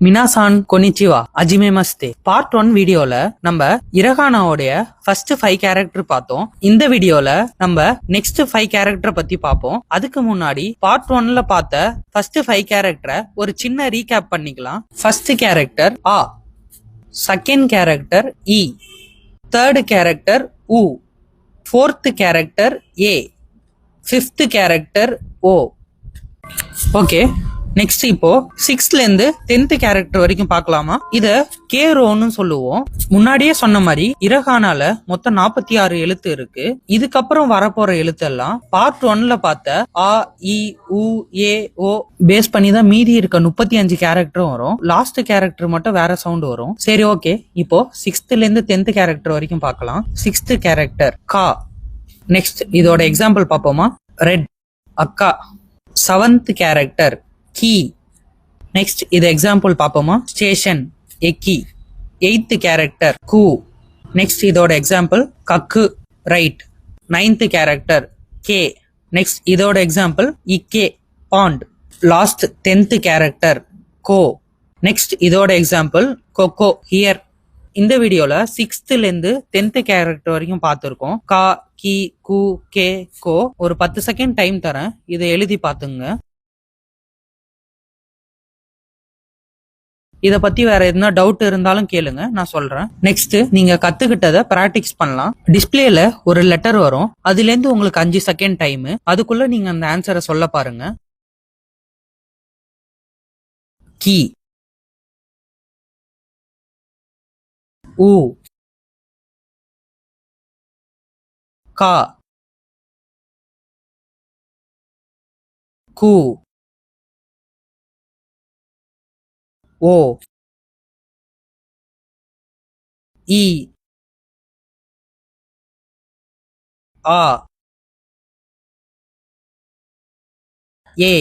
மினாசான் கொனிச்சிவா அஜிமே மஸ்தே. Part 1 வீடியோல நம்ம இரகானாவோடைய first 5 character பார்த்தோம். இந்த வீடியோல நம்ம நெக்ஸ்ட் 5 கேரக்டர் பத்தி பார்ப்போம். அதுக்கு முன்னாடி பார்ட் 1ல பார்த்த ஃபர்ஸ்ட் 5 கேரக்டரை ஒரு சின்ன ரீகேப் பண்ணிக்கலாம். ஃபர்ஸ்ட் கேரக்டர் ஆ, செகண்ட் கேரக்டர் இ, தேர்ட் கேரக்டர் உ, ஃபோர்த் கேரக்டர் ஏ, ஃபிஃப்த் கேரக்டர் ஓ. ஓகே, நெக்ஸ்ட் இப்போ 6th ல இருந்து 10th கேரக்டர் வரைக்கும் பார்க்கலாமா? இத கே ரோன்னு சொல்லுவோம். முன்னாடியே சொன்ன மாதிரி இரகானால மொத்தம் 46 எழுத்து இருக்கு. இதுக்கப்புறம் வரப்போற எழுத்து எல்லாம் பார்ட் 1ல பார்த்த ஆ, இ, உ, ஏ, ஓ பேஸ் பண்ணி தான் மீதி இருக்க 35 கேரக்டரும் வரும். லாஸ்ட் கேரக்டர் மட்டும் வேற சவுண்ட் வரும். சரி, ஓகே, இப்போ 6th ல இருந்து 10th கேரக்டர் வரைக்கும் பார்க்கலாம். 6th கேரக்டர் கா. நெக்ஸ்ட் இதோட எக்ஸாம்பிள் பார்ப்போமா? ரெட் அக்கா. 7th கேரக்டர் கீ. நெக்ஸ்ட் இது எக்ஸாம்பிள் பார்ப்போமா? ஸ்டேஷன் எக்கி. 8th கேரக்டர் கூ. நெக்ஸ்ட் இதோட எக்ஸாம்பிள் கக்கு ரைட். 9th கேரக்டர் கே. நெக்ஸ்ட் இதோட எக்ஸாம்பிள் இக்கே பாண்ட். லாஸ்ட் 10th கேரக்டர் கோ. நெக்ஸ்ட் இதோட எக்ஸாம்பிள் கொக்கோ ஹியர். இந்த வீடியோல 6th ல இருந்து 10th கேரக்டர் வரைக்கும் பார்த்துருக்கோம். கா, கி, கு, கே, கோ. ஒரு 10 செகண்ட் டைம் தரேன், இதை எழுதி பார்த்துங்க. இத பத்தி வேற எதுனா டவுட் இருந்தாலும் கேளுங்க, நான் சொல்றேன். நெக்ஸ்ட் நீங்க கத்துக்கிட்டத பிராக்டிஸ் பண்ணலாம். டிஸ்பிளேல ஒரு லெட்டர் வரும், அதுல இருந்து உங்களுக்கு 5 செகண்ட் டைம். அதுக்குள்ள நீங்க அந்த ஆன்சரை சொல்ல பாருங்க. கி, உ, கா, கு, ஓ, இ, ஆ, ஏ,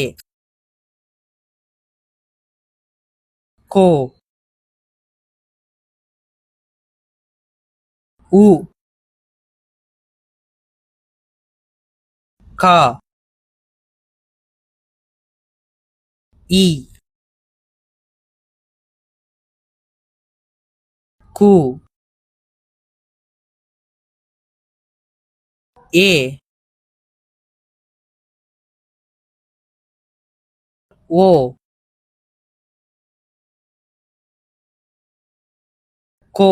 கோ, உ, கா, இ, கு, ஏ, ஓ, கோ,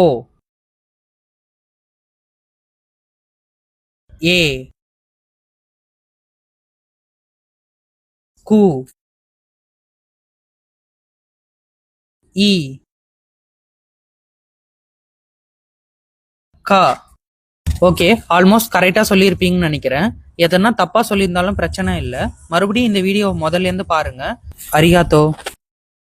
ஏ, கு, இ, கா. ஓகே, ஆல்மோஸ்ட் கரெக்டா சொல்லியிருப்பீங்கன்னு நினைக்கிறேன். எதனா தப்பா சொல்லியிருந்தாலும் பிரச்சனை இல்லை. மறுபடியும் இந்த வீடியோ முதல்ல இருந்து பாருங்க. அரிகாத்தோ.